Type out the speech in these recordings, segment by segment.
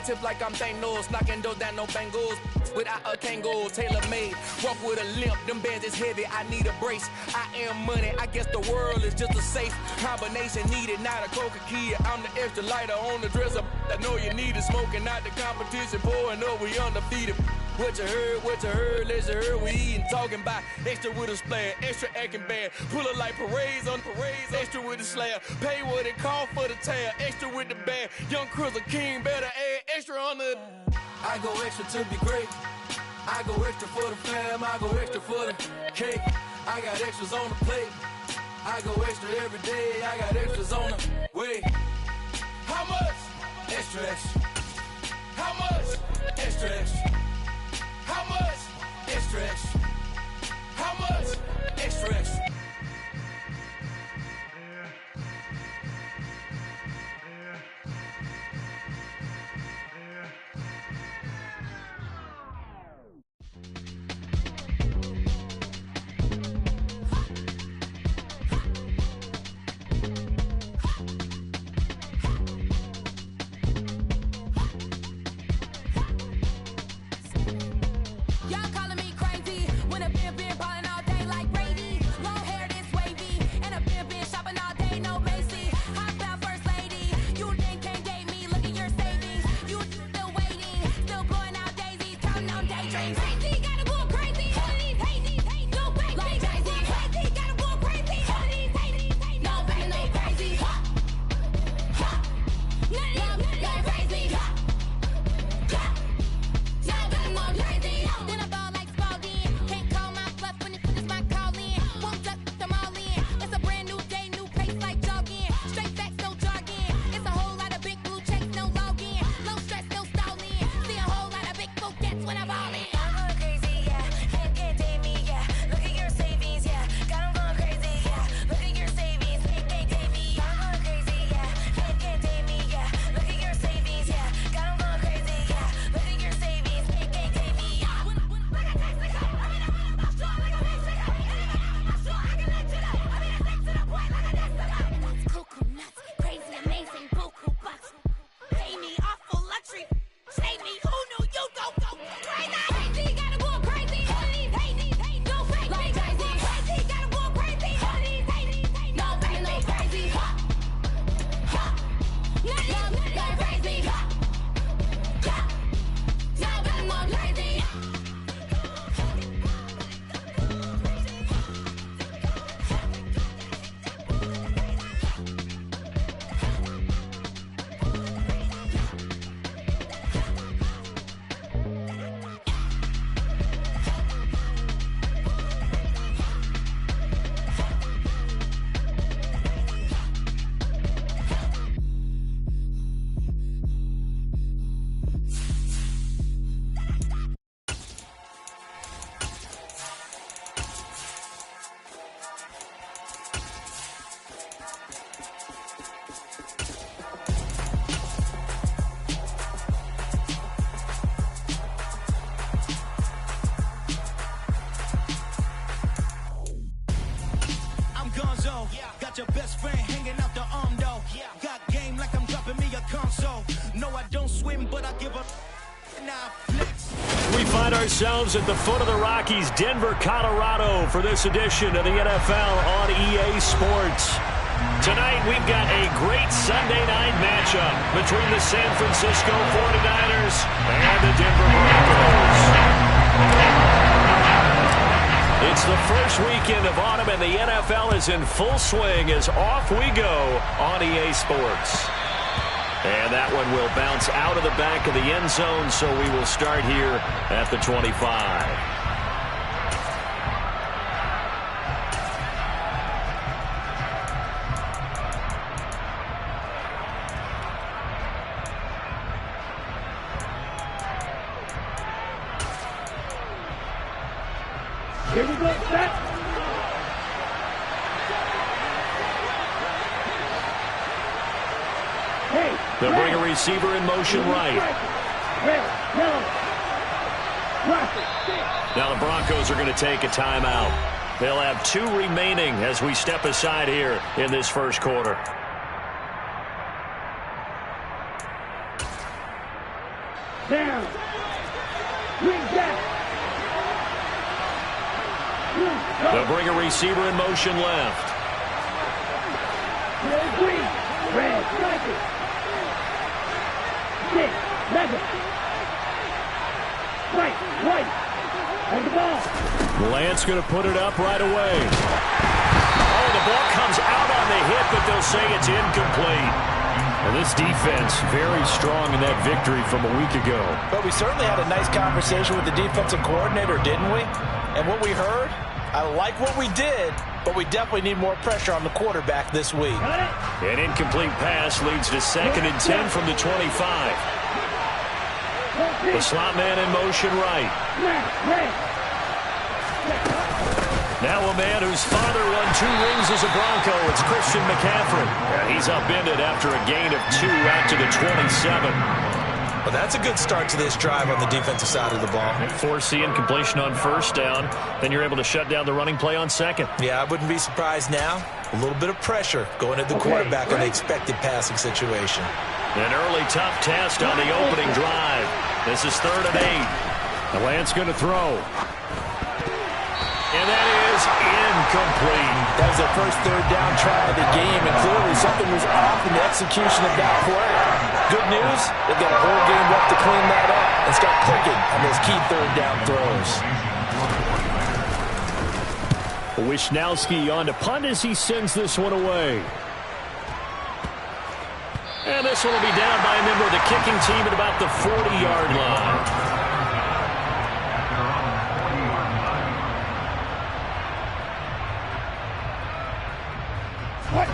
tip like I'm Thanos, knocking doors down, no bangles. Without a Kangol, tailor-made. Walk with a limp, them bands is heavy, I need a brace. I am money, I guess the world is just a safe combination needed, not a coca key. I'm the extra lighter on the dresser. I know you need it, smoking out the competition, pouring up, we undefeated. What you heard, let's heard, we eating, talking about extra with a splash, extra acting bad, pull it like parades on parades, extra with the slab, pay what it call for the tab, extra with the band, young Chris a king, better add extra on the. I go extra to be great, I go extra for the fam, I go extra for the cake, I got extras on the plate, I go extra every day, I got extras on the way. How much? Extra, extra. How much? Extra, extra. How much? Extra, extra. How much? Extra, extra. Got your best friend hanging out the arm though. Got game like I'm dropping me a console. No, I don't swim, but I give a now flex. We find ourselves at the foot of the Rockies, Denver, Colorado, for this edition of the NFL on EA Sports. Tonight, we've got a great Sunday night matchup between the San Francisco 49ers and the Denver Broncos. It's the first weekend of autumn, and the NFL is in full swing as off we go on EA Sports. And that one will bounce out of the back of the end zone, so we will start here at the 25. Here we go, set. Hey, they'll bring a receiver in motion right. Now the Broncos are going to take a timeout. They'll have 2 remaining as we step aside here in this first quarter. Down. Swing back. They'll bring a receiver in motion left. Green. Red. Strike it. 6. 11. Right. Right. And the ball. Lance going to put it up right away. Oh, the ball comes out on the hit, but they'll say it's incomplete. Well, this defense very strong in that victory from a week ago. But we certainly had a nice conversation with the defensive coordinator, didn't we? And what we heard, I like what we did, but we definitely need more pressure on the quarterback this week. An incomplete pass leads to 2nd and 10 from the 25. The slot man in motion right. Now a man whose father won 2 rings as a Bronco. It's Christian McCaffrey. And he's upended after a gain of 2 out to the 27. Well, that's a good start to this drive on the defensive side of the ball. Force the incompletion on 1st down. Then you're able to shut down the running play on 2nd. Yeah, I wouldn't be surprised now. A little bit of pressure going at the quarterback on the expected passing situation. An early tough test on the opening drive. This is 3rd and 8. The Lance going to throw. And that is incomplete. That was their first 3rd down try of the game, and clearly something was off in the execution of that play. Good news, they've got a whole game left to clean that up and start clicking on those key 3rd down throws. Wisnowski on to punt as he sends this one away. And this one will be down by a member of the kicking team at about the 40-yard line.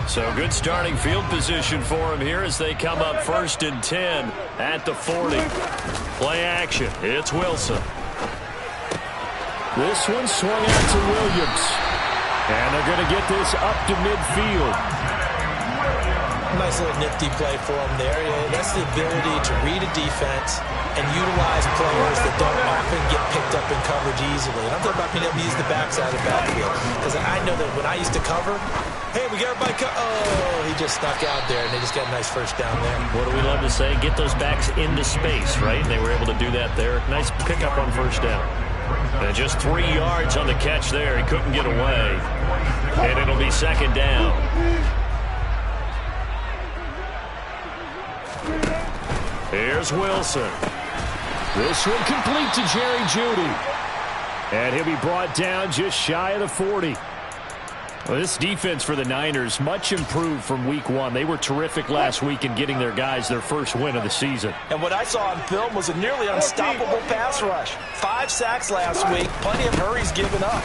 So good starting field position for him here as they come up 1st and 10 at the 40. Play action. It's Wilson. This one swung out to Williams. And they're going to get this up to midfield. Nice little nifty play for him there. That's the ability to read a defense and utilize players that don't often get picked up in coverage easily. And I'm talking about being able to use the backside of the backfield. Because I know that when I used to cover, hey, we got everybody oh, he just snuck out there, and they just got a nice 1st down there. What do we love to say? Get those backs into space, right? And they were able to do that there. Nice pickup on 1st down. And just 3 yards on the catch there. He couldn't get away. And it'll be 2nd down. Here's Wilson. This one complete to Jerry Jeudy. And he'll be brought down just shy of the 40. Well, this defense for the Niners, much improved from week 1. They were terrific last week in getting their guys their first win of the season. And what I saw on film was a nearly unstoppable pass rush. 5 sacks last week, plenty of hurries given up.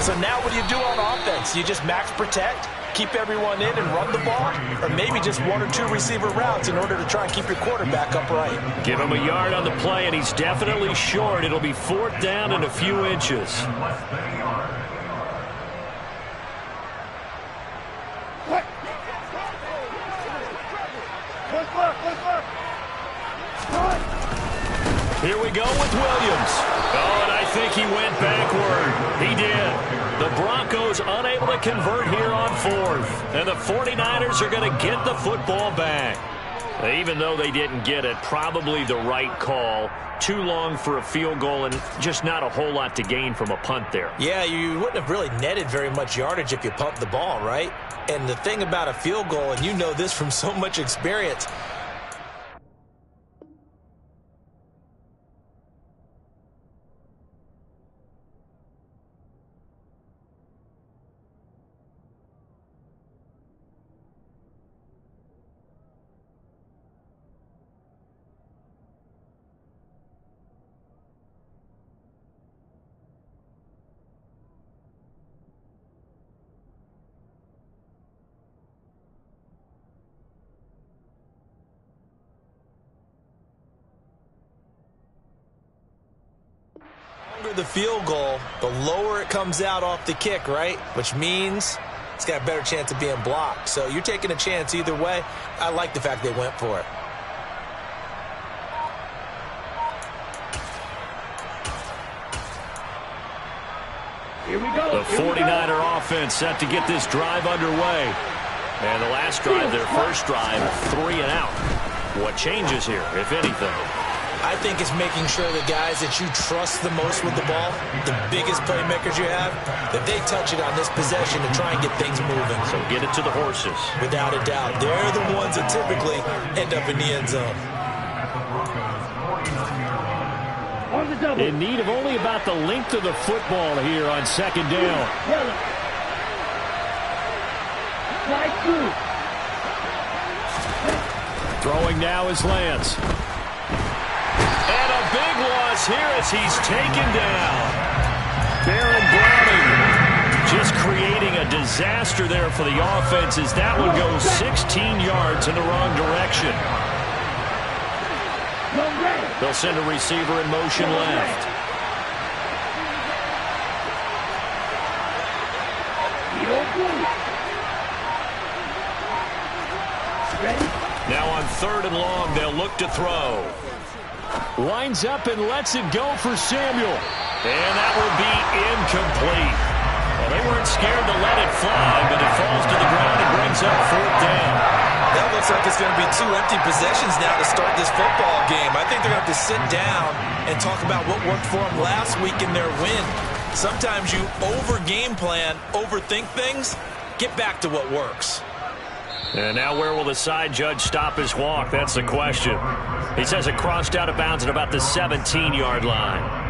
So now what do you do on offense? You just max protect, keep everyone in and run the ball, or maybe just 1 or 2 receiver routes in order to try and keep your quarterback upright. Give him a yard on the play, and he's definitely short. It'll be 4th down and a few inches. Here we go with Williams. Oh, and I think he went backward. He did. The Broncos unable to convert here on 4th. And the 49ers are going to get the football back. Even though they didn't get it, probably the right call. Too long for a field goal and just not a whole lot to gain from a punt there. Yeah, you wouldn't have really netted very much yardage if you pumped the ball, right? And the thing about a field goal, and you know this from so much experience, the field goal, the lower it comes out off the kick, right? Which means it's got a better chance of being blocked. So you're taking a chance either way. I like the fact they went for it. Here we go. The 49er offense set to get this drive underway. And the last drive, their first drive, 3 and out. What changes here, if anything? I think it's making sure the guys that you trust the most with the ball, the biggest playmakers you have, that they touch it on this possession to try and get things moving. So get it to the horses. Without a doubt. They're the ones that typically end up in the end zone. In need of only about the length of the football here on second down. Throwing now is Lance. And a big loss here as he's taken down. Baron Browning just creating a disaster there for the offense as that one goes 16 yards in the wrong direction. They'll send a receiver in motion left. Now on 3rd and long, they'll look to throw. Winds up and lets it go for Samuel. And that will be incomplete. Well, they weren't scared to let it fly, but it falls to the ground and brings up 4th down. That looks like it's going to be 2 empty possessions now to start this football game. I think they're going to have to sit down and talk about what worked for them last week in their win. Sometimes you over-game plan, overthink things, get back to what works. And now where will the side judge stop his walk? That's the question. He says it crossed out of bounds at about the 17-yard line.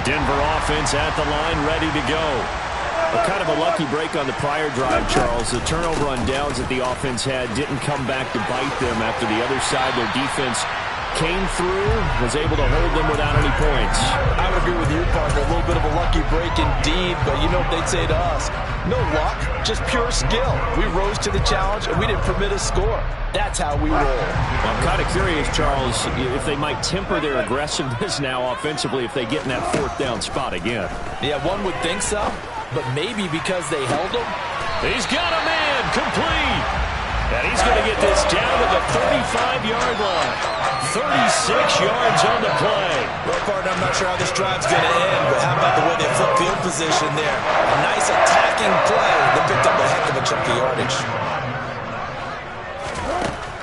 Denver offense at the line, ready to go. Kind of a lucky break on the prior drive, Charles. The turnover on downs that the offense had didn't come back to bite them after the other side. Their defense came through, was able to hold them without any points. I would agree with you, partner. A little bit of a lucky break indeed, but you know what they'd say to us? No luck, just pure skill. We rose to the challenge, and we didn't permit a score. That's how we roll. Well, I'm kind of curious, Charles, if they might temper their aggressiveness now offensively if they get in that 4th down spot again. Yeah, one would think so, but maybe because they held them. He's got a man, complete. And he's going to get this down to the 35-yard line. 36 yards on the play. Well, partner, I'm not sure how this drive's going to end, but how about the way they flip field position there? A nice attacking play. They picked up a heck of a chunk of yardage.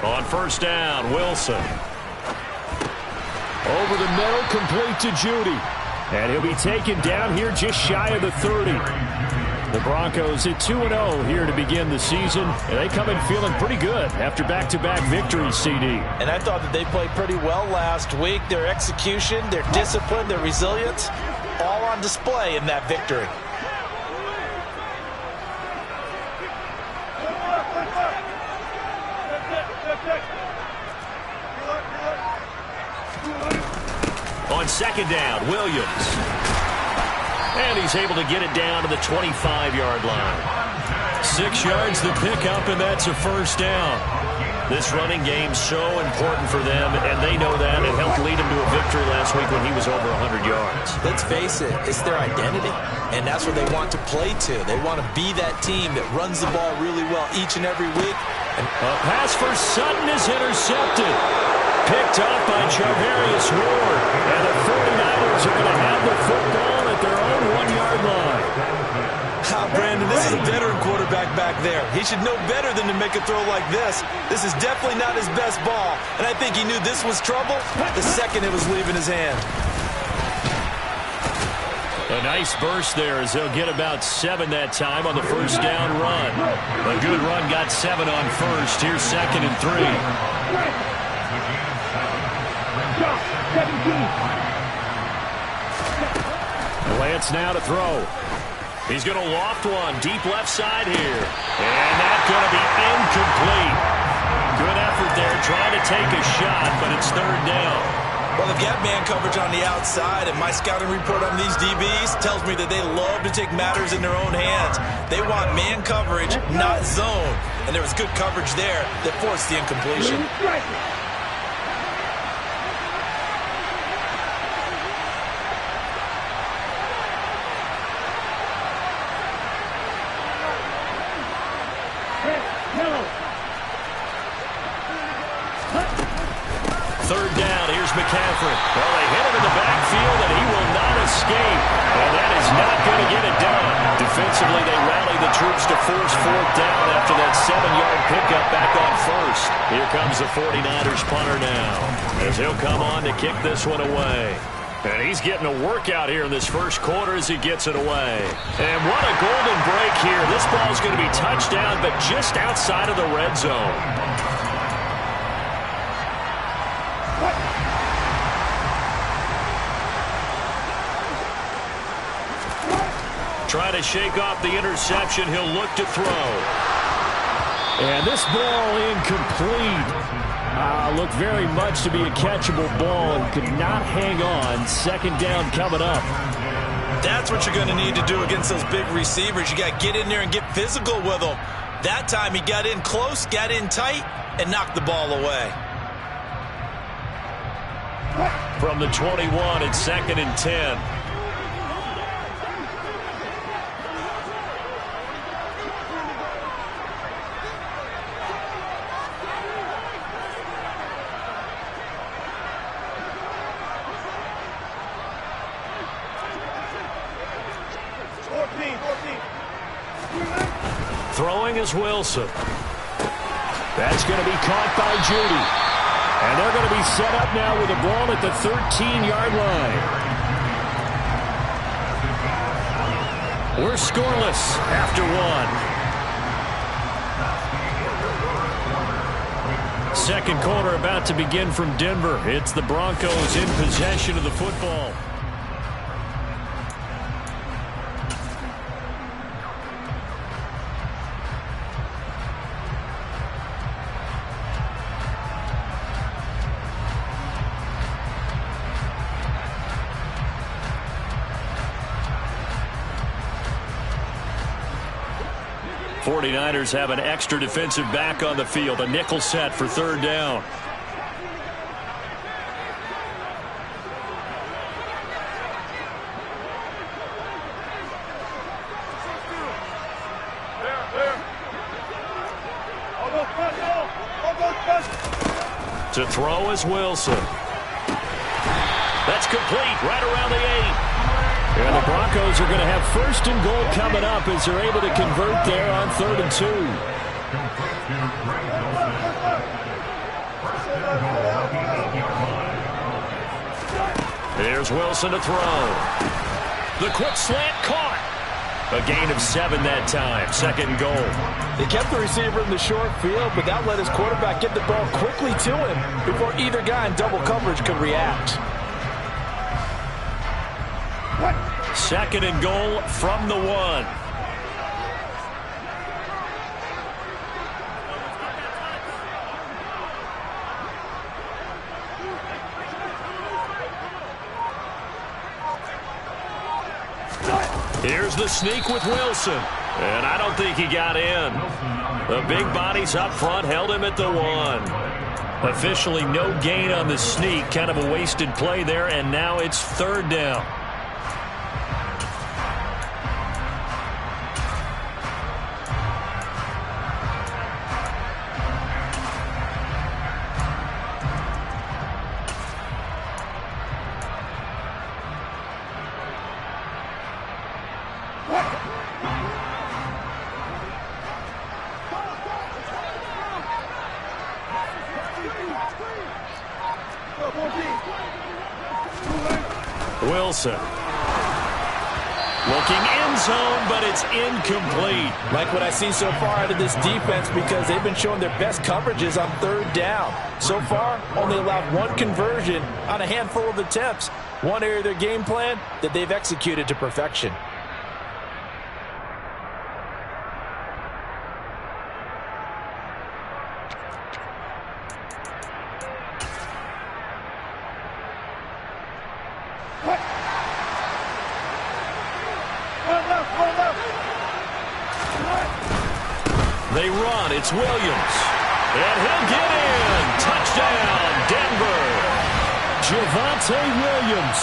On 1st down, Wilson. Over the middle, complete to Judy. And he'll be taken down here just shy of the 30. The Broncos at 2-0 here to begin the season, and they come in feeling pretty good after back-to-back victories, CD. And I thought that they played pretty well last week. Their execution, their discipline, their resilience, all on display in that victory. On 2nd down, Williams. And he's able to get it down to the 25-yard line. 6 yards the pickup, and that's a 1st down. This running game's so important for them, and they know that. It helped lead him to a victory last week when he was over 100 yards. Let's face it, it's their identity, and that's what they want to play to. They want to be that team that runs the ball really well each and every week. A pass for Sutton is intercepted. Picked up by Charvarius Ward. And the 49ers are going to have the football at their own 1-yard line. Brandon, this is a veteran quarterback back there. He should know better than to make a throw like this. This is definitely not his best ball, and I think he knew this was trouble the second it was leaving his hand. A nice burst there as they'll get about 7 that time on the 1st down run. A good run got 7 on 1st. Here's 2nd and 3. Lance now to throw. He's going to loft one deep left side here. And that's going to be incomplete. Good effort there trying to take a shot, but it's 3rd down. Well, if you have man coverage on the outside, and my scouting report on these DBs tells me that they love to take matters in their own hands. They want man coverage, not zone. And there was good coverage there that forced the incompletion. Third down, here's McCaffrey. Well, they hit him in the backfield, and he will not escape. And that is not going to get it done. Defensively, they rally the troops to force fourth down after that 7-yard pickup back on first. Here comes the 49ers punter now, as he'll come on to kick this one away. And he's getting a workout here in this first quarter as he gets it away. And what a golden break here. This ball is going to be touchdown, but just outside of the red zone. Trying to shake off the interception. He'll look to throw. And this ball incomplete. Looked very much to be a catchable ball and could not hang on. Second down coming up. That's what you're going to need to do against those big receivers. You got to get in there and get physical with them. That time he got in close, got in tight, and knocked the ball away. From the 21, it's 2nd and 10. Throwing is Wilson. That's going to be caught by Judy. And they're going to be set up now with the ball at the 13-yard line. We're scoreless after one. Second quarter about to begin from Denver. It's the Broncos in possession of the football. '49ers have an extra defensive back on the field. A nickel set for third down. To throw is Wilson. That's complete right around the 8. And the Broncos are going to have first and goal coming up as they're able to convert there on 3rd and 2. There's Wilson to throw. The quick slant caught. A gain of 7 that time. 2nd and goal. They kept the receiver in the short field, but that let his quarterback get the ball quickly to him before either guy in double coverage could react. 2nd and goal from the 1. Here's the sneak with Wilson. And I don't think he got in. The big bodies up front held him at the 1. Officially no gain on the sneak. Kind of a wasted play there, and now it's 3rd down. Wilson. Looking end zone, but it's incomplete. Like what I see so far out of this defense, because they've been showing their best coverages on 3rd down. So far, only allowed 1 conversion on a handful of attempts. One area of their game plan that they've executed to perfection. They run. It's Williams. And he'll get in. Touchdown, Denver. Javonte Williams,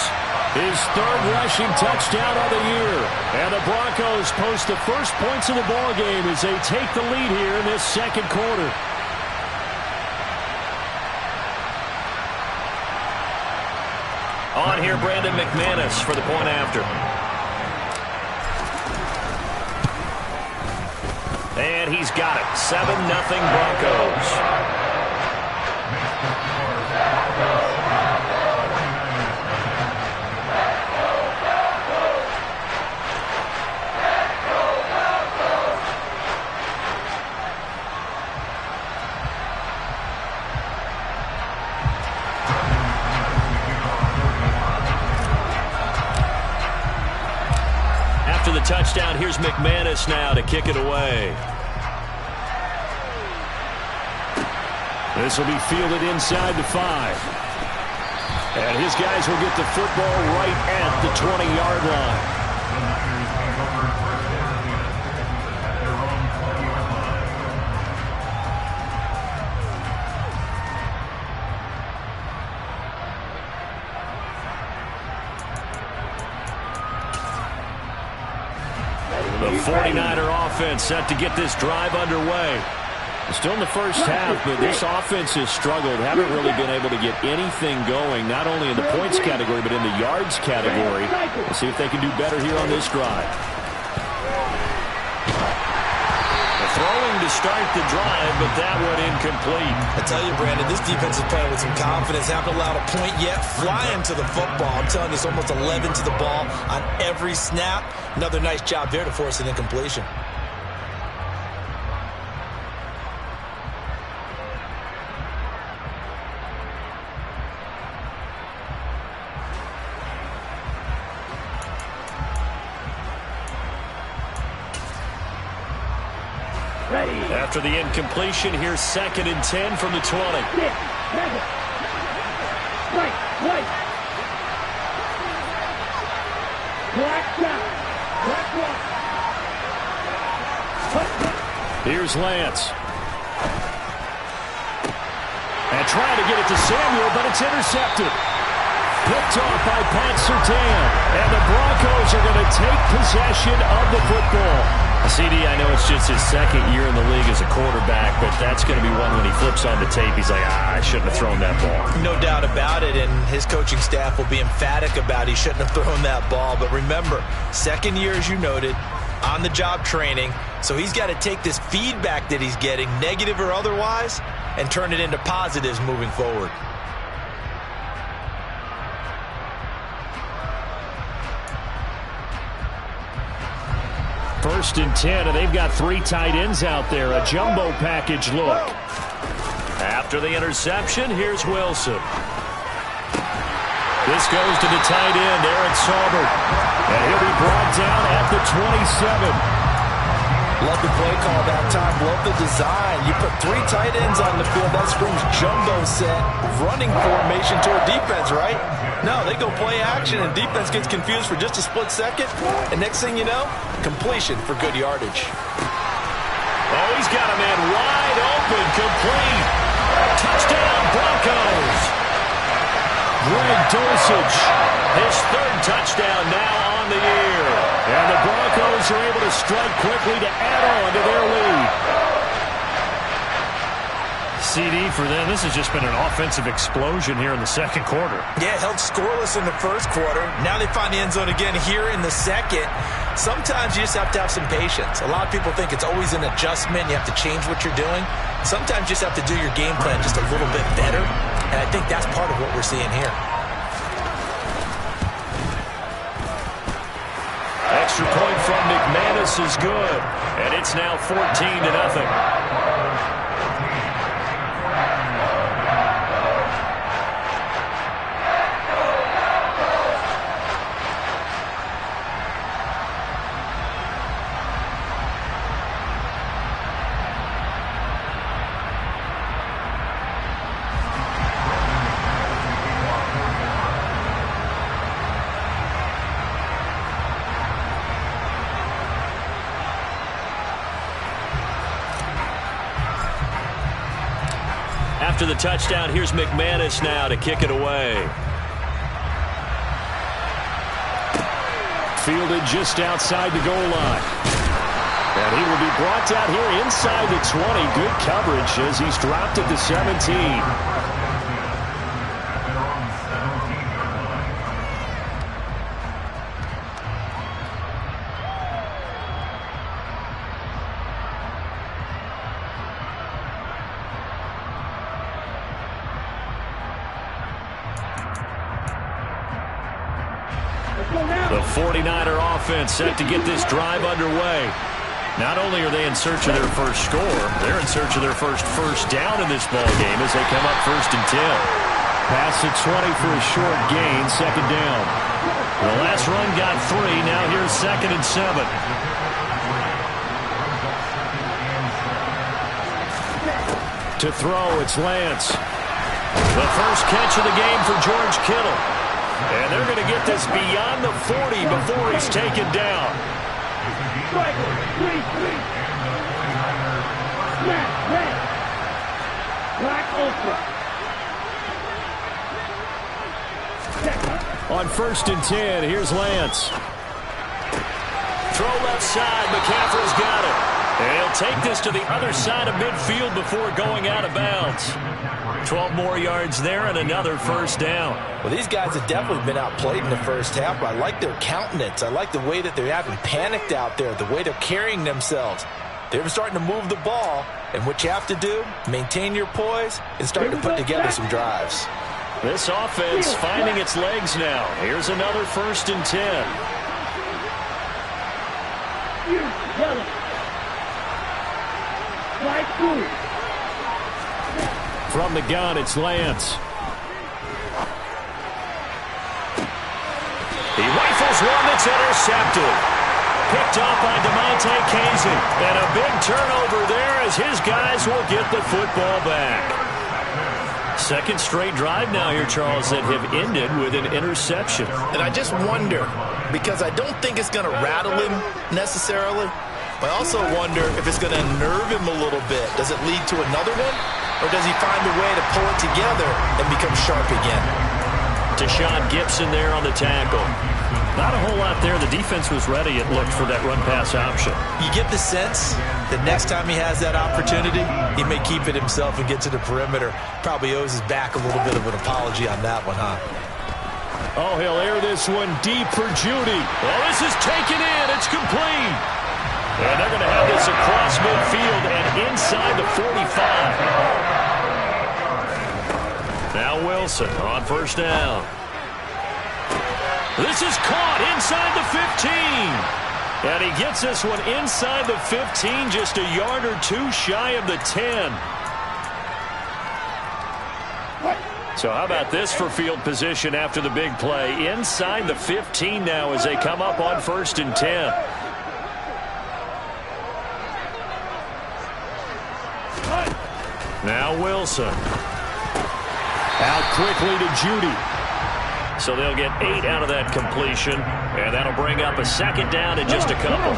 his third rushing touchdown of the year. And the Broncos post the first points of the ballgame as they take the lead here in this second quarter. On here, Brandon McManus for the point after. And he's got it. 7-0 Broncos. After the touchdown, here's McManus now to kick it away. This will be fielded inside the 5. And his guys will get the football right at the 20-yard line. The 49er offense set to get this drive underway. Still in the first half, but this offense has struggled. Haven't really been able to get anything going, not only in the points category, but in the yards category. We'll see if they can do better here on this drive. Throwing to start the drive, but that one incomplete. I tell you, Brandon, this defense is playing with some confidence. Haven't allowed a point yet. Flying to the football. I'm telling you, it's almost 11 to the ball on every snap. Another nice job there to force an incompletion. After the incompletion, here's 2nd and 10 from the 20. Here's Lance. And trying to get it to Samuel, but it's intercepted. Picked off by Pat Surtain. And the Broncos are going to take possession of the football. CD, I know it's just his second year in the league as a quarterback, but that's going to be one when he flips on the tape. He's like, I shouldn't have thrown that ball. No doubt about it, and his coaching staff will be emphatic about he shouldn't have thrown that ball. But remember, second year, as you noted, on-the-job training, so he's got to take this feedback that he's getting, negative or otherwise, and turn it into positives moving forward. First and 10, and they've got 3 tight ends out there. A jumbo package look. After the interception, here's Wilson. This goes to the tight end, Aaron Saubert. And he'll be brought down at the 27. Love the play call that time. Love the design. You put 3 tight ends on the field. That screams jumbo set, running formation to a defense, right? No, they go play action, and defense gets confused for just a split second. And next thing you know, completion for good yardage. Oh, he's got a man wide open, complete. Touchdown, Broncos. Greg Dulcich, his 3rd touchdown now on the year. And the Broncos are able to strike quickly to add on to their lead. CD for them, this has just been an offensive explosion here in the second quarter. Yeah, held scoreless in the first quarter. Now they find the end zone again here in the second. Sometimes you just have to have some patience. A lot of people think it's always an adjustment. You have to change what you're doing. Sometimes you just have to do your game plan just a little bit better. And I think that's part of what we're seeing here. Extra point from McManus is good. And it's now 14-0. After the touchdown, here's McManus now to kick it away. Fielded just outside the goal line. And he will be brought down here inside the 20. Good coverage as he's dropped at the 17. The 49er offense set to get this drive underway. Not only are they in search of their first score, they're in search of their first down in this ball game as they come up 1st and 10. Pass to 20 for a short gain, 2nd down. The last run got 3. Now here's 2nd and 7. To throw, it's Lance. The first catch of the game for George Kittle. And they're going to get this beyond the 40 before he's taken down. On 1st and 10, here's Lance. Throw left side, McCaffrey's got it. And he'll take this to the other side of midfield before going out of bounds. 12 more yards there and another 1st down. Well, these guys have definitely been outplayed in the first half, but I like their countenance. I like the way that they're having panicked out there, the way they're carrying themselves. They're starting to move the ball, and what you have to do, maintain your poise and start to put together some drives. This offense finding its legs now. Here's another 1st and 10. From the gun, it's Lance. He rifles one that's intercepted. Picked off by DeMonte Casey. And a big turnover there as his guys will get the football back. 2nd straight drive now here, Charles, that have ended with an interception. And I just wonder, because I don't think it's going to rattle him necessarily, but I also wonder if it's going to unnerve him a little bit. Does it lead to another one? Or does he find a way to pull it together and become sharp again? Deshaun Gibson there on the tackle. Not a whole lot there. The defense was ready, it looked, for that run-pass option. You get the sense that next time he has that opportunity, he may keep it himself and get to the perimeter. Probably owes his back a little bit of an apology on that one, huh? Oh, he'll air this one deep for Judy. Well, this is taken in. It's complete. And they're going to have this across midfield and inside the 45. Now Wilson on 1st down. This is caught inside the 15. And he gets this one inside the 15, just a yard or 2 shy of the 10. So how about this for field position after the big play? Inside the 15 now as they come up on 1st and 10. Now Wilson. Out quickly to Judy. So they'll get 8 out of that completion, and that'll bring up a 2nd down in just a couple.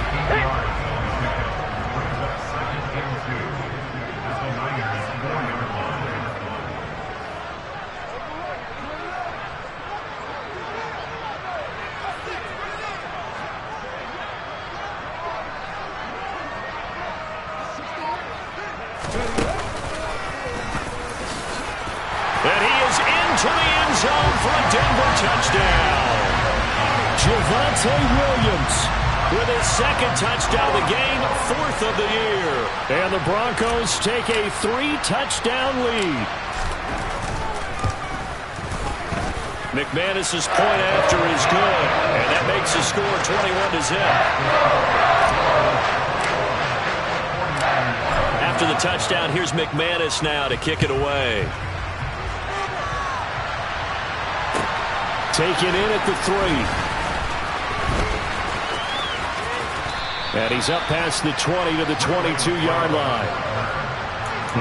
And he is into the end zone for a Denver touchdown. Javonte Williams with his 2nd touchdown of the game, 4th of the year. And the Broncos take a 3-touchdown lead. McManus's point after is good, and that makes the score 21-0. After the touchdown, here's McManus now to kick it away. Taken in at the 3. And he's up past the 20 to the 22-yard line.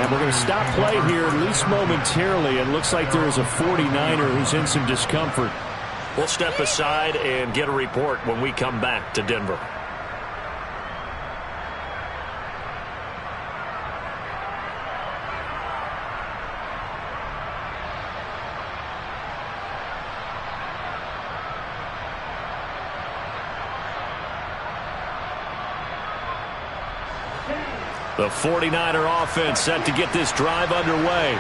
And we're going to stop play here, at least momentarily. It looks like there is a 49er who's in some discomfort. We'll step aside and get a report when we come back to Denver. The 49er offense set to get this drive underway.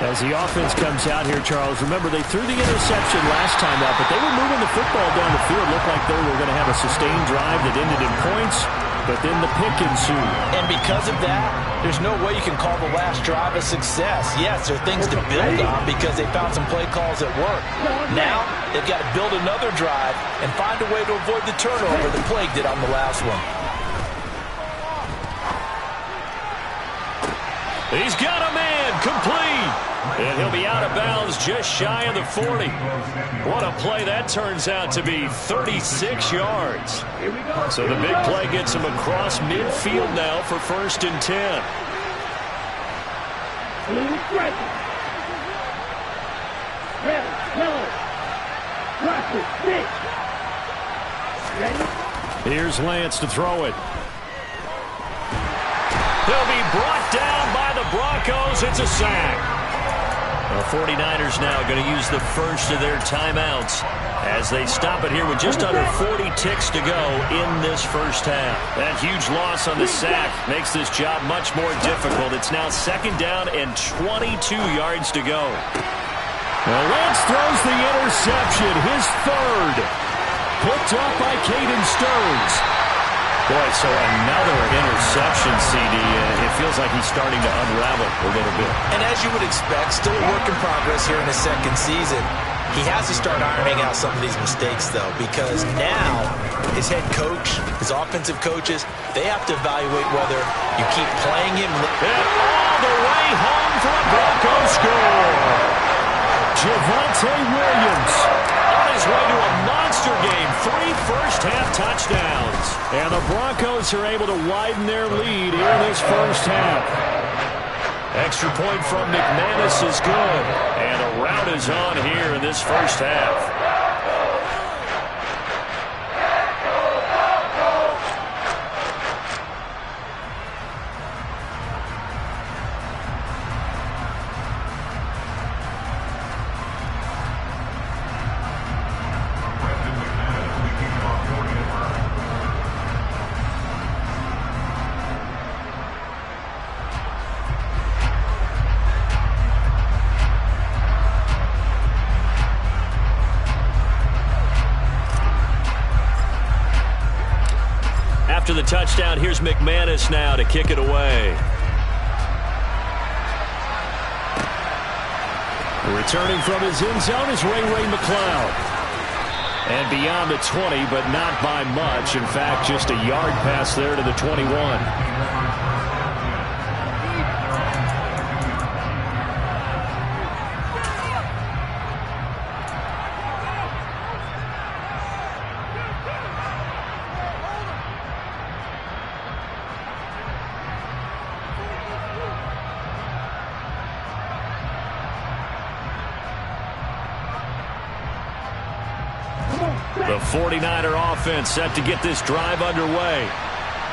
As the offense comes out here, Charles, remember they threw the interception last time out, but they were moving the football down the field. Looked like they were going to have a sustained drive that ended in points, but then the pick ensued. And because of that, there's no way you can call the last drive a success. Yes, there are things to build on because they found some play calls that work. Now, they've got to build another drive and find a way to avoid the turnover the plague did on the last one. He's got a man, complete. And he'll be out of bounds just shy of the 40. What a play that turns out to be, 36 yards. So the big play gets him across midfield now for 1st and 10. Here's Lance to throw it. He'll be brought down by the Broncos. It's a sack. The 49ers now going to use the first of their timeouts as they stop it here with just under 40 ticks to go in this first half. That huge loss on the sack makes this job much more difficult. It's now 2nd down and 22 yards to go. Well, Lance throws the interception, his 3rd. Picked up by Caden Stearns. Boy, so another interception, CD. It feels like he's starting to unravel a little bit. And as you would expect, still a work in progress here in his 2nd season. He has to start ironing out some of these mistakes, though, because now his head coach, his offensive coaches, they have to evaluate whether you keep playing him. And all the way home for a Broncos score. Javonte Williams on his way to a monster game. 3 first-half touchdowns. And the Broncos are able to widen their lead here in this first half. Extra point from McManus is good. And a rout is on here in this first half. After the touchdown, here's McManus now to kick it away. Returning from his end zone is Ray McCloud. And beyond the 20, but not by much. In fact, just a yard pass there to the 21. The 49er offense set to get this drive underway.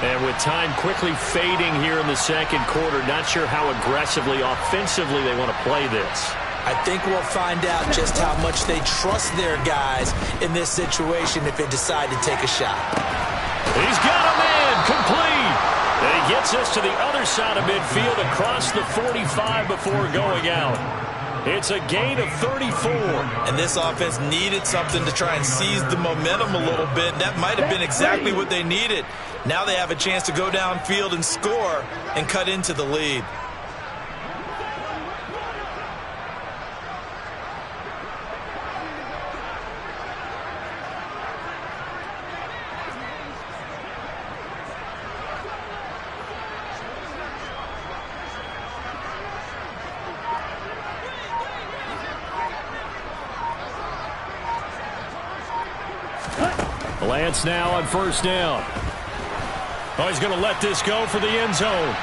And with time quickly fading here in the 2nd quarter, not sure how aggressively, offensively they want to play this. I think we'll find out just how much they trust their guys in this situation if they decide to take a shot. He's got a man, complete. And he gets us to the other side of midfield across the 45 before going out. It's a gain of 34. And this offense needed something to try and seize the momentum a little bit. That might have been exactly what they needed. Now they have a chance to go downfield and score and cut into the lead. Lance now on 1st down. Oh, he's going to let this go for the end zone.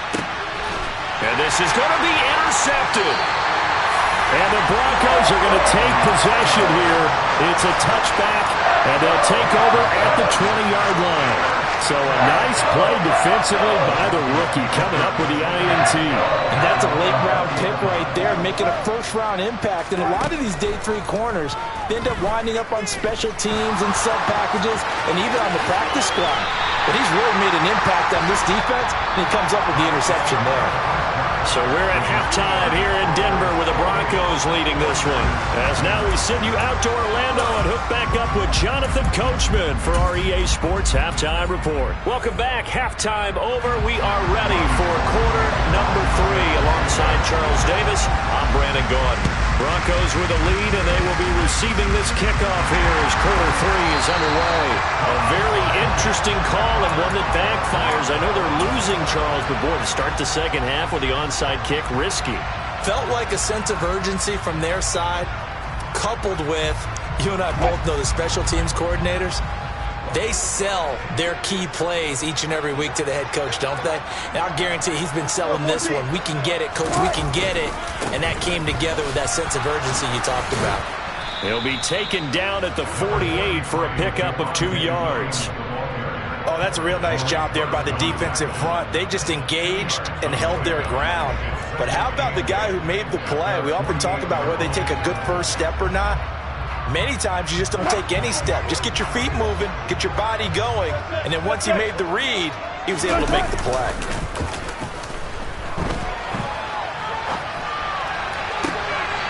And this is going to be intercepted. And the Broncos are going to take possession here. It's a touchback, and they'll take over at the 20-yard line. So a nice play defensively by the rookie coming up with the INT. And that's a late-round pick right there, making a first-round impact. And a lot of these day 3 corners, they end up winding up on special teams and sub-packages and even on the practice squad. But he's really made an impact on this defense, and he comes up with the interception there. So we're at halftime here in Denver with the Broncos leading this one. As now we send you out to Orlando and hook back up with Jonathan Coachman for our EA Sports Halftime Report. Welcome back. Halftime over. We are ready for quarter number 3 alongside Charles Davis. I'm Brandon Gaudin. Broncos with a lead, and they will be receiving this kickoff here as quarter 3 is underway. A very interesting call and one that backfires. I know they're losing, Charles, but boy, to start the second half with the onside kick, risky. Felt like a sense of urgency from their side, coupled with, you and I both know the special teams coordinators, they sell their key plays each and every week to the head coach, don't they? And I'll guarantee he's been selling this one. We can get it, coach, we can get it. And that came together with that sense of urgency you talked about. He'll be taken down at the 48 for a pickup of 2 yards. Oh, that's a real nice job there by the defensive front. They just engaged and held their ground. But how about the guy who made the play? We often talk about whether they take a good first step or not. Many times you just don't take any step. Just get your feet moving, get your body going, and then once he made the read, he was able to make the play.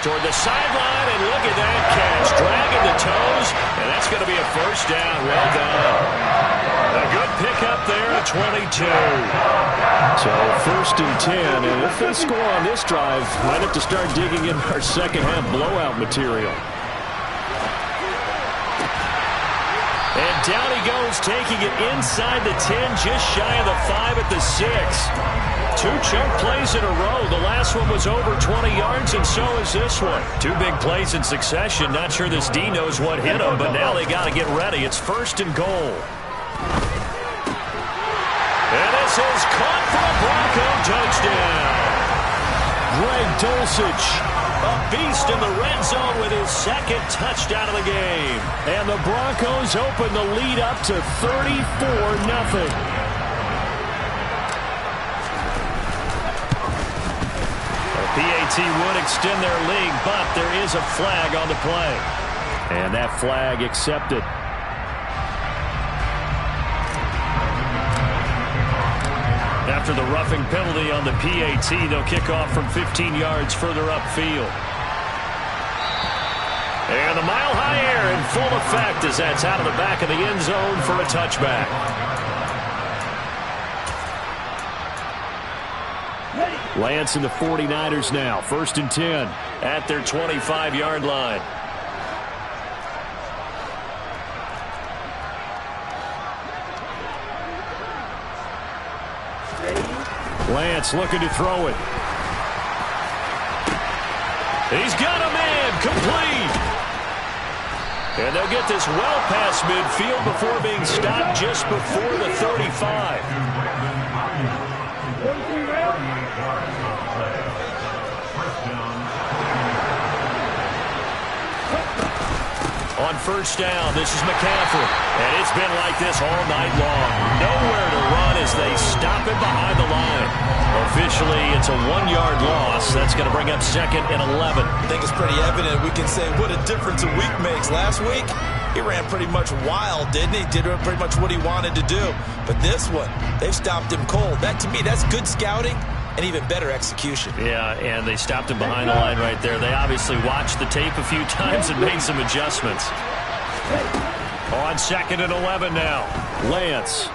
Toward the sideline, and look at that catch. Dragging the toes, and that's going to be a first down. Well done. A good pickup there at 22. So 1st and 10, and if they score on this drive, might have to start digging in our second half blowout material. And down he goes, taking it inside the 10, just shy of the 5 at the 6. 2 chunk plays in a row. The last one was over 20 yards, and so is this one. 2 big plays in succession. Not sure this D knows what hit him, but now they got to get ready. It's 1st and goal. And this is caught for a Bronco touchdown. Greg Dulcich, a beast in the red zone with his 2nd touchdown of the game. And the Broncos open the lead up to 34-0. PAT would extend their lead, but there is a flag on the play. And that flag accepted. After the roughing penalty on the PAT, they'll kick off from 15 yards further upfield. And the mile-high air in full effect as that's out of the back of the end zone for a touchback. Lance and the 49ers now. 1st and 10. At their 25-yard line. Lance looking to throw it. He's got a man, complete. And they'll get this well past midfield before being stopped just before the 35. On 1st down, this is McCaffrey. And it's been like this all night long. Nowhere to run as they stop him behind the line. Officially, it's a 1-yard loss. That's going to bring up 2nd and 11. I think it's pretty evident. We can say what a difference a week makes. Last week, he ran pretty much wild, didn't he? Did pretty much what he wanted to do. But this one, they've stopped him cold. That, to me, that's good scouting and even better execution. Yeah, and they stopped him behind the line right there. They obviously watched the tape a few times and made some adjustments. On 2nd and 11 now. Lance.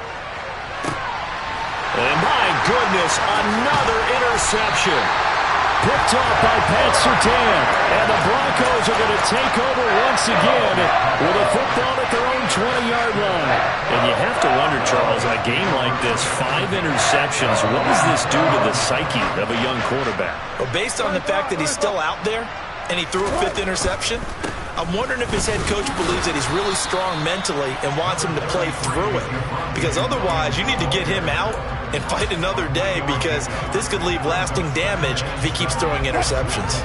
And my goodness, another interception. Picked off by Pat Surtain. And the Broncos are going to take over once again with a football at their own 20-yard line. And you have to wonder, Charles, in a game like this, 5 interceptions, what does this do to the psyche of a young quarterback? Well, based on the fact that he's still out there and he threw a 5th interception, I'm wondering if his head coach believes that he's really strong mentally and wants him to play through it. Because otherwise, you need to get him out and fight another day, because this could leave lasting damage if he keeps throwing interceptions.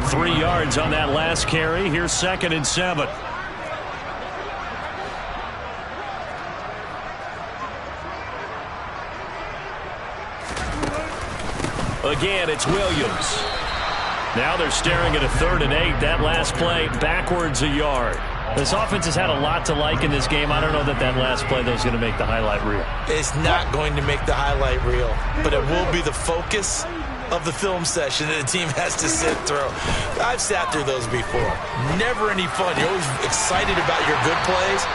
3 yards on that last carry. Here's 2nd and 7. Again, it's Williams. Now they're staring at a 3rd and 8. That last play, backwards a yard. This offense has had a lot to like in this game. I don't know that last play, though, is going to make the highlight reel. It's not going to make the highlight reel, but it will be the focus of the film session that the team has to sit through. I've sat through those before. Never any fun. You're always excited about your good plays,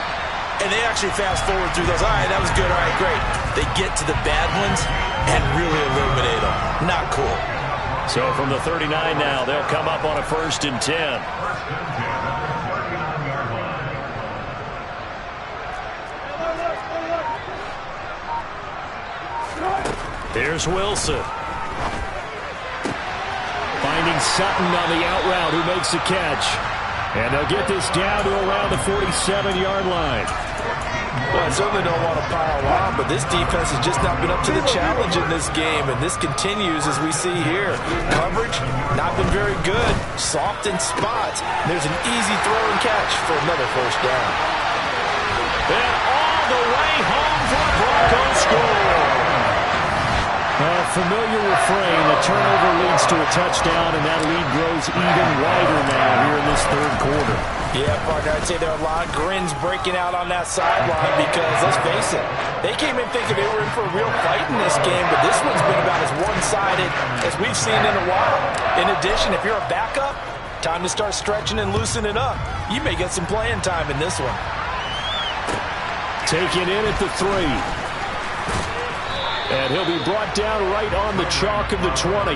and they actually fast forward through those. All right, that was good. All right, great. They get to the bad ones and really illuminate them. Not cool. So from the 39 now, they'll come up on a 1st and 10. Here's Wilson. Finding Sutton on the out route, who makes the catch. And they'll get this down to around the 47-yard line. Well, I certainly don't want to pile on, but this defense has just not been up to the challenge in this game, and this continues as we see here. Coverage, not been very good. Soft in spots. There's an easy throw and catch for another 1st down. And all the way home for the Broncos score. A familiar refrain. The turnover leads to a touchdown, and that lead grows even wider now here in this 3rd quarter. Yeah, partner, I'd say there are a lot of grins breaking out on that sideline because, let's face it, they came in thinking they were in for a real fight in this game, but this one's been about as one-sided as we've seen in a while. In addition, if you're a backup, time to start stretching and loosening up. You may get some playing time in this one. Taken in at the 3. And he'll be brought down right on the chalk of the 20.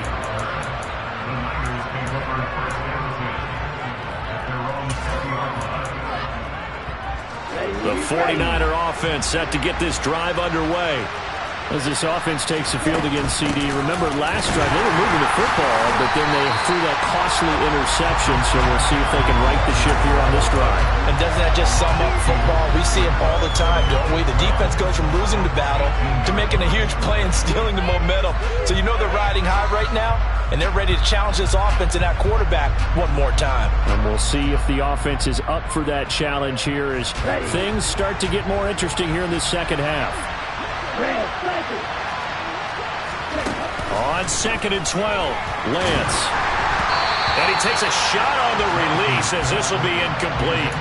The 49er offense set to get this drive underway. As this offense takes the field against CD. Remember, last drive, they were moving the football, but then they threw that costly interception, so we'll see if they can right the ship here on this drive. And doesn't that just sum up football? We see it all the time, don't we? The defense goes from losing the battle to making a huge play and stealing the momentum. So you know they're riding high right now, and they're ready to challenge this offense and that quarterback one more time. And we'll see if the offense is up for that challenge here as things start to get more interesting here in this 2nd half. On 2nd and 12, Lance. And he takes a shot on the release as this will be incomplete.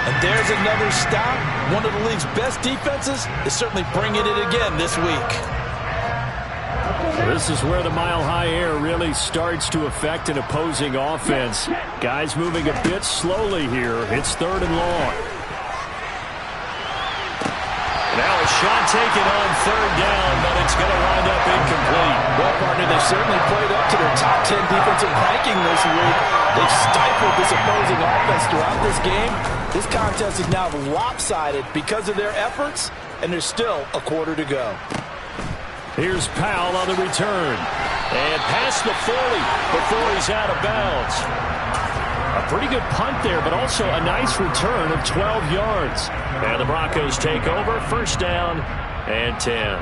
And there's another stop. One of the league's best defenses is certainly bringing it again this week. This is where the mile-high air really starts to affect an opposing offense. Guys moving a bit slowly here. It's 3rd and long. Now a shot taken on 3rd down, but it's going to wind up incomplete. Well, partner, they've certainly played up to their top 10 defensive ranking this week. They've stifled this opposing offense throughout this game. This contest is now lopsided because of their efforts, and there's still a quarter to go. Here's Powell on the return. And past the 40 before he's out of bounds. A pretty good punt there, but also a nice return of 12 yards. And the Broncos take over, 1st down and 10.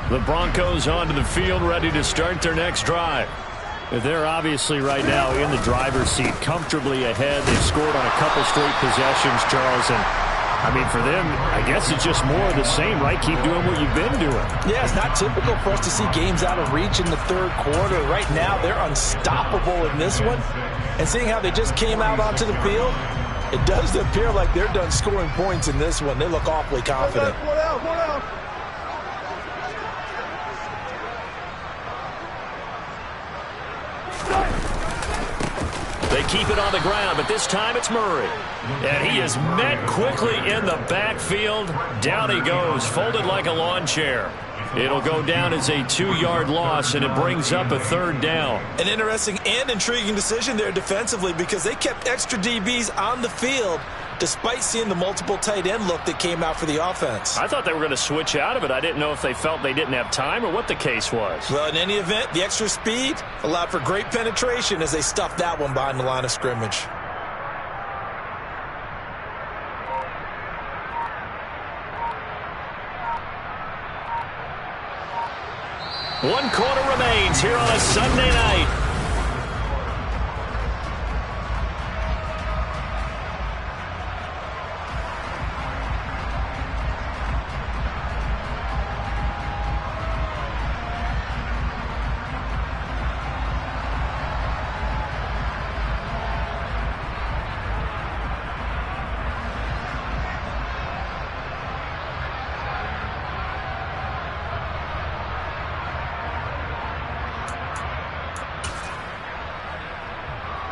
The Broncos onto the field, ready to start their next drive. They're obviously right now in the driver's seat, comfortably ahead. They've scored on a couple straight possessions, Charles, and I mean, for them, I guess it's just more of the same, right? Keep doing what you've been doing. Yeah, it's not typical for us to see games out of reach in the 3rd quarter. Right now, they're unstoppable in this one. And seeing how they just came out onto the field, it does appear like they're done scoring points in this one. They look awfully confident. They keep it on the ground, but this time it's Murray. And he is met quickly in the backfield. Down he goes, folded like a lawn chair. It'll go down as a 2-yard loss, and it brings up a 3rd down. An interesting and intriguing decision there defensively because they kept extra DBs on the field despite seeing the multiple tight end look that came out for the offense. I thought they were going to switch out of it. I didn't know if they felt they didn't have time or what the case was. Well, in any event, the extra speed allowed for great penetration as they stuffed that one behind the line of scrimmage. One quarter remains here on a Sunday night.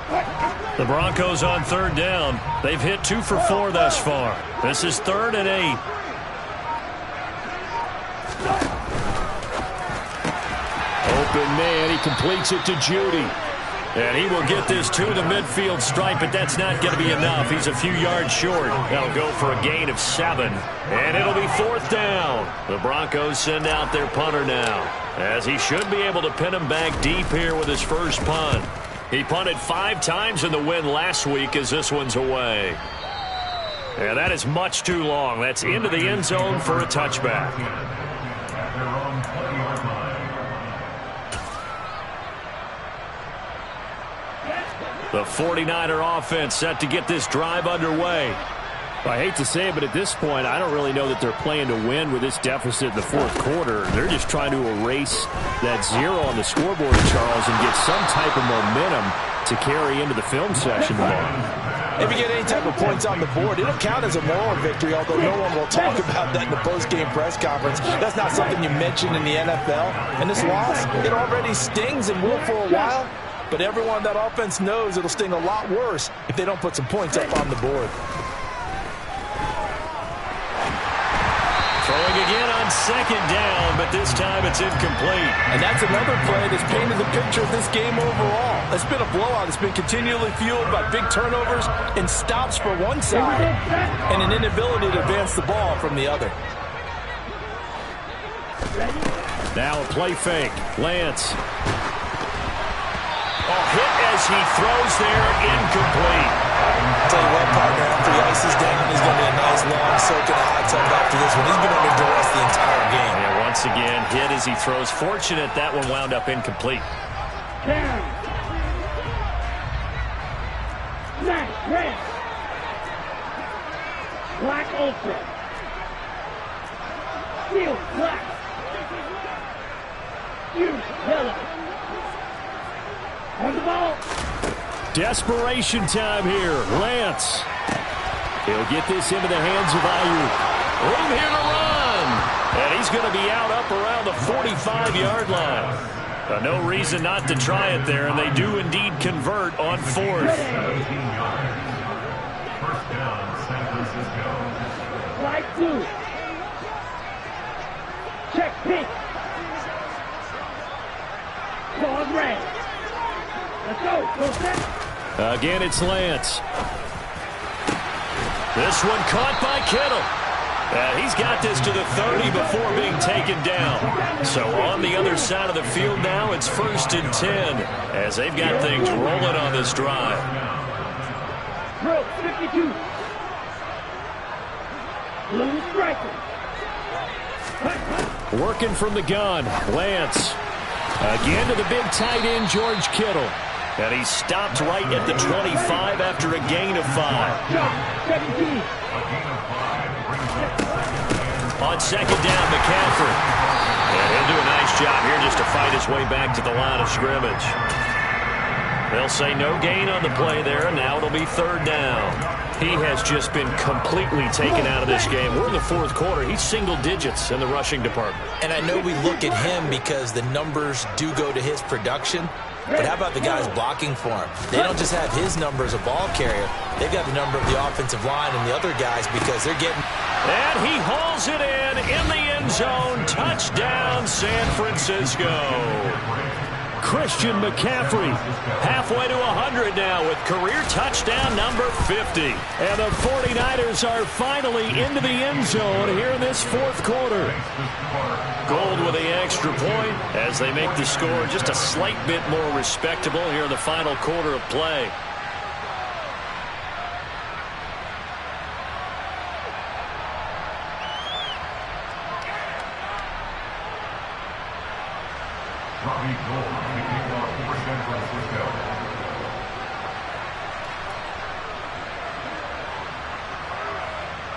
The Broncos on third down. They've hit 2 for 4 thus far. This is 3rd and 8. Open man. He completes it to Judy. And he will get this to the midfield stripe, but that's not going to be enough. He's a few yards short. That'll go for a gain of 7. And it'll be 4th down. The Broncos send out their punter now, as he should be able to pin him back deep here with his first punt. He punted 5 times in the win last week, as this one's away. And that is much too long. That's into the end zone for a touchback. The 49er offense set to get this drive underway. I hate to say it, but at this point, I don't really know that they're playing to win with this deficit in the 4th quarter. They're just trying to erase that 0 on the scoreboard, Charles, and get some type of momentum to carry into the film session tomorrow. If you get any type of points on the board, it'll count as a moral victory, although no one will talk about that in the post-game press conference. That's not something you mention in the NFL. And this loss, it already stings and will for a while. But everyone on that offense knows it'll sting a lot worse if they don't put some points up on the board. Throwing again on 2nd down, but this time it's incomplete. And that's another play that's painted the picture of this game overall. It's been a blowout. It's been continually fueled by big turnovers and stops for one side and an inability to advance the ball from the other. Now a play fake. Lance. Hit as he throws there, incomplete. I'll tell you what, partner, after the ice is down, he's going to be a nice long soak in a hot tub after this one. He's been under duress the entire game. Yeah, once again, hit as he throws. Fortunate that one wound up incomplete. 10. 9. Red. Black Ultra. Steel Black. Use Yellow. On the ball. Desperation time here. Lance. He'll get this into the hands of Ayuk. Room here to run. And he's going to be out up around the 45-yard line. No reason not to try it there, and they do indeed convert on 4th. First down, San Francisco. Light blue. Check pink. Pause red. Let's go. Again, it's Lance. This one caught by Kittle. He's got this to the 30 before being taken down. So on the other side of the field now, it's 1st and 10 as they've got things rolling on this drive. Drill 52. Blue striker. Working from the gun. Lance. Again to the big tight end, George Kittle. And he stopped right at the 25 after a gain of 5. 17. On 2nd down, McCaffrey. And he'll do a nice job here just to fight his way back to the line of scrimmage. They'll say no gain on the play there, and now it'll be 3rd down. He has just been completely taken out of this game. We're in the 4th quarter. He's single digits in the rushing department. And I know we look at him because the numbers do go to his production. But how about the guys blocking for him? They don't just have his number as a ball carrier. They've got the number of the offensive line and the other guys because they're getting... And he hauls it in the end zone. Touchdown, San Francisco. Christian McCaffrey halfway to 100 now with career touchdown number 50. And the 49ers are finally into the end zone here in this 4th quarter. Gold with the extra point as they make the score just a slight bit more respectable here in the final quarter of play.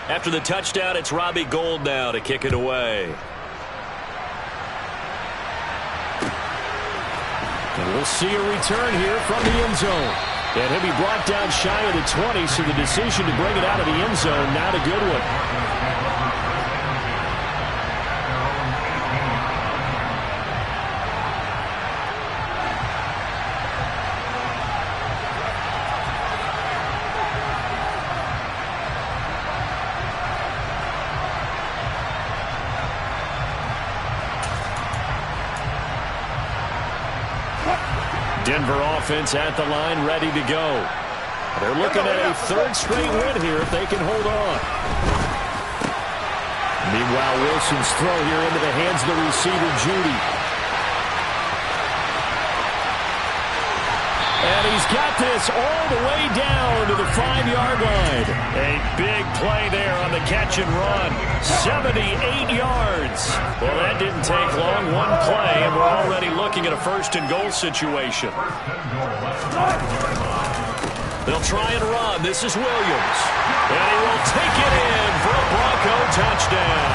After the touchdown, it's Robbie Gould now to kick it away. And we'll see a return here from the end zone. And he'll be brought down shy of the 20, so the decision to bring it out of the end zone, not a good one. Denver offense at the line, ready to go. They're looking at a third straight win here if they can hold on. Meanwhile, Wilson's throw here into the hands of the receiver, Judy. And he's got this all the way down to the 5-yard line. A big play there on the catch and run. 78 yards. Well, that didn't take long. One play, and we're already looking at a first-and-goal situation. They'll try and run. This is Williams. And he will take it in for a Bronco touchdown.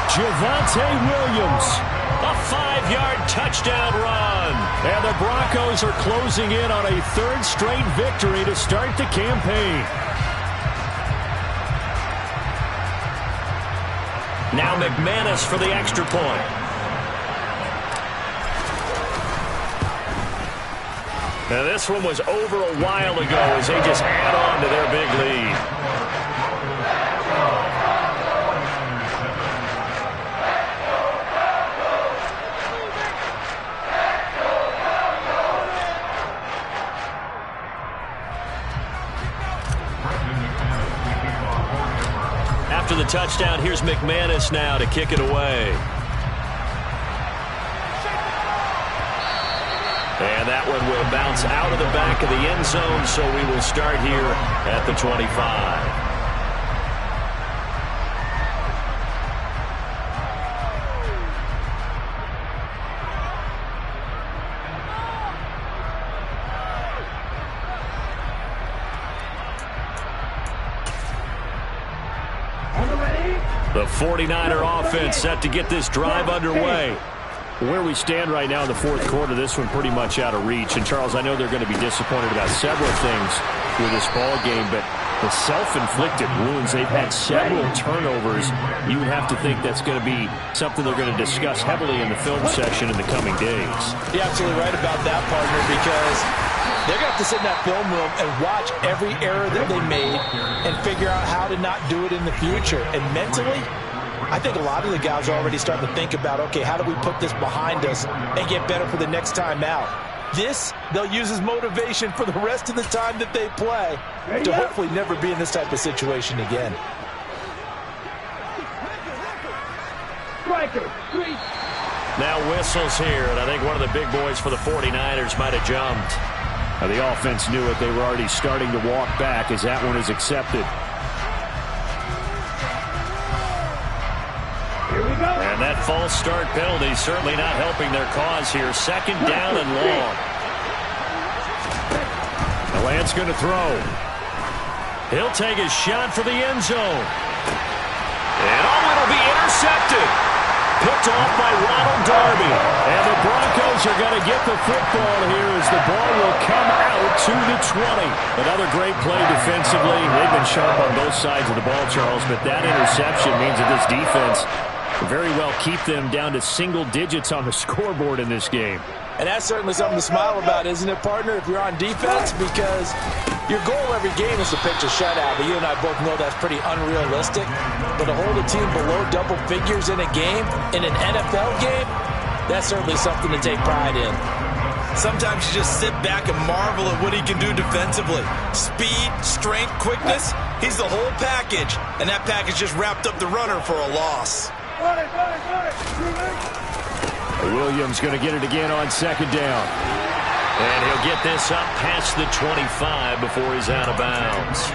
Javonte Williams. A 5-yard touchdown run. And the Broncos are closing in on a third straight victory to start the campaign. Now McManus for the extra point. Now this one was over a while ago as they just add on to their big lead. After the touchdown, here's McManus now to kick it away. And that one will bounce out of the back of the end zone, so we will start here at the 25. The 49er offense set to get this drive underway. Where we stand right now in the fourth quarter, this one pretty much out of reach. And, Charles, I know they're going to be disappointed about several things with this ball game, but the self-inflicted wounds, they've had several turnovers. You would have to think that's going to be something they're going to discuss heavily in the film session in the coming days. You're absolutely right about that, partner, because they're going to have to sit in that film room and watch every error that they made and figure out how to not do it in the future. And mentally, I think a lot of the guys are already starting to think about, okay, how do we put this behind us and get better for the next time out? This, they'll use as motivation for the rest of the time that they play to hopefully never be in this type of situation again. Now whistles here, and I think one of the big boys for the 49ers might have jumped. Now the offense knew it. They were already starting to walk back as that one is accepted. And that false start penalty certainly not helping their cause here. Second down and long. The Lance going to throw. He'll take a shot for the end zone. And it'll be intercepted. Picked off by Ronald Darby. And the Broncos are going to get the football here as the ball will come out to the 20. Another great play defensively. They've been sharp on both sides of the ball, Charles, but that interception means that this defense very well keep them down to single digits on the scoreboard in this game. And that's certainly something to smile about, isn't it, partner, if you're on defense? Because your goal every game is to pitch a shutout, but you and I both know that's pretty unrealistic. But to hold a team below double figures in a game, in an NFL game, that's certainly something to take pride in. Sometimes you just sit back and marvel at what he can do defensively. Speed, strength, quickness, he's the whole package. And that package just wrapped up the runner for a loss. Williams going to get it again on second down. And he'll get this up past the 25 before he's out of bounds.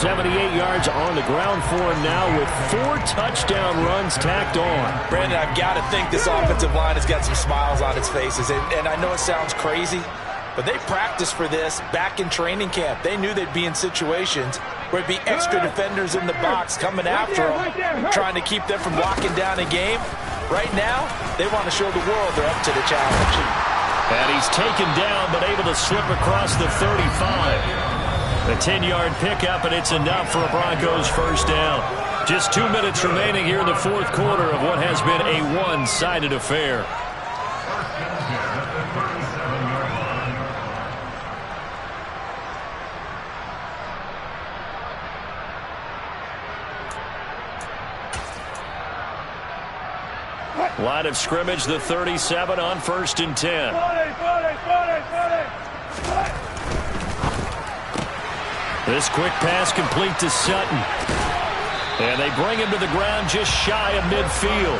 78 yards on the ground for him now with 4 touchdown runs tacked on. Brandon, I've got to think this offensive line has got some smiles on its faces. And I know it sounds crazy, but they practiced for this back in training camp. They knew they'd be in situations where it'd be extra defenders in the box coming after them, trying to keep them from locking down a game. Right now, they want to show the world they're up to the challenge. And he's taken down, but able to slip across the 35. A 10-yard pickup, and it's enough for a Broncos first down. Just 2 minutes remaining here in the fourth quarter of what has been a one-sided affair. Line of scrimmage, the 37 on 1st and 10. This quick pass complete to Sutton. And they bring him to the ground just shy of midfield.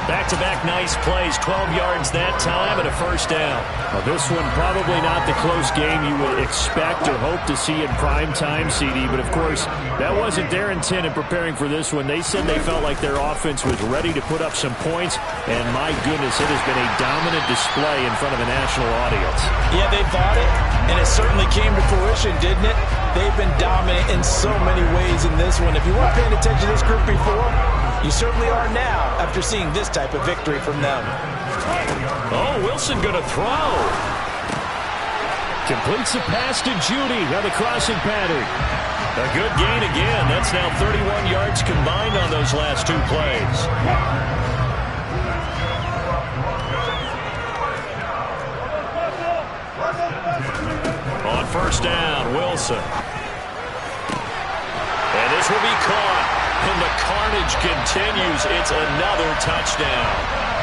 Back-to-back nice plays, 12 yards that time and a first down. Well, this one probably not the close game you would expect or hope to see in prime time, CD. But, of course, that wasn't their intent in preparing for this one. They said they felt like their offense was ready to put up some points. And, my goodness, it has been a dominant display in front of a national audience. Yeah, they bought it, and it certainly came to fruition, didn't it? They've been dominant in so many ways in this one. If you weren't paying attention to this group before, you certainly are now after seeing this type of victory from them. Oh, Wilson going to throw. Completes the pass to Judy on the crossing pattern. A good gain again. That's now 31 yards combined on those last two plays. On first down, Wilson. And this will be caught. And the carnage continues. It's another touchdown.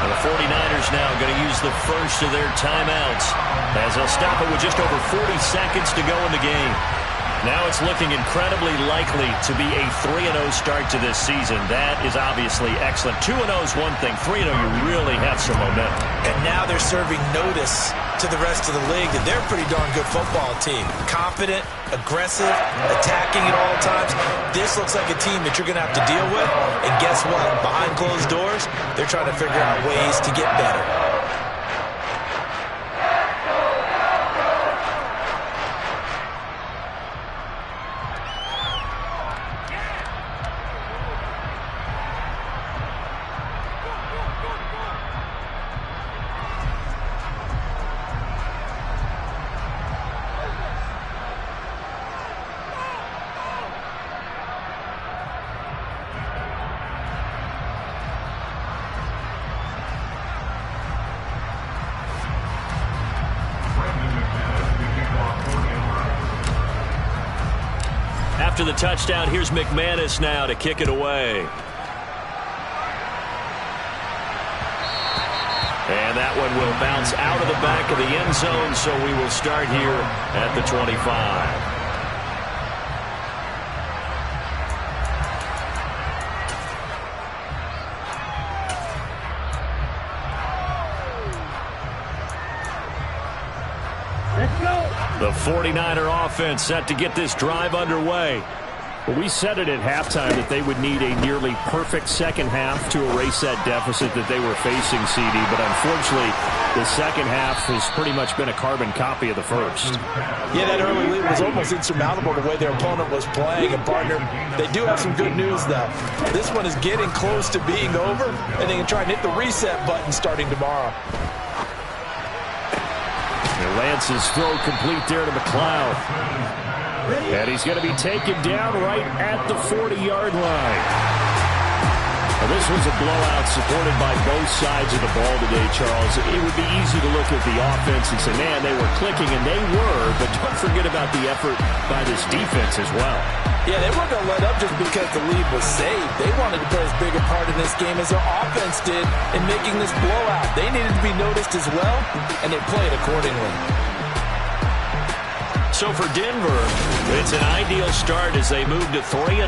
And the 49ers now going to use the first of their timeouts as they'll stop it with just over 40 seconds to go in the game. Now it's looking incredibly likely to be a 3-0 start to this season. That is obviously excellent. 2-0 is one thing. 3-0, you really have some momentum. And now they're serving notice to the rest of the league that they're a pretty darn good football team. Confident, aggressive, attacking at all times. This looks like a team that you're going to have to deal with. And guess what? Behind closed doors, they're trying to figure out ways to get better. After the touchdown, here's McManus now to kick it away. And that one will bounce out of the back of the end zone, so we will start here at the 25. The 49er offense set to get this drive underway. Well, we said it at halftime that they would need a nearly perfect second half to erase that deficit that they were facing, CD. But unfortunately, the second half has pretty much been a carbon copy of the first. Yeah, that early lead was almost insurmountable the way their opponent was playing. And, partner, they do have some good news, though. This one is getting close to being over, and they can try and hit the reset button starting tomorrow. Lance's throw complete there to McLeod. And he's going to be taken down right at the 40-yard line. Now, this was a blowout supported by both sides of the ball today, Charles. It would be easy to look at the offense and say, man, they were clicking, and they were, but don't forget about the effort by this defense as well. Yeah, they weren't going to let up just because the lead was saved. They wanted to play as big a part in this game as their offense did in making this blowout. They needed to be noticed as well, and they played accordingly. So for Denver, it's an ideal start as they move to 3-0.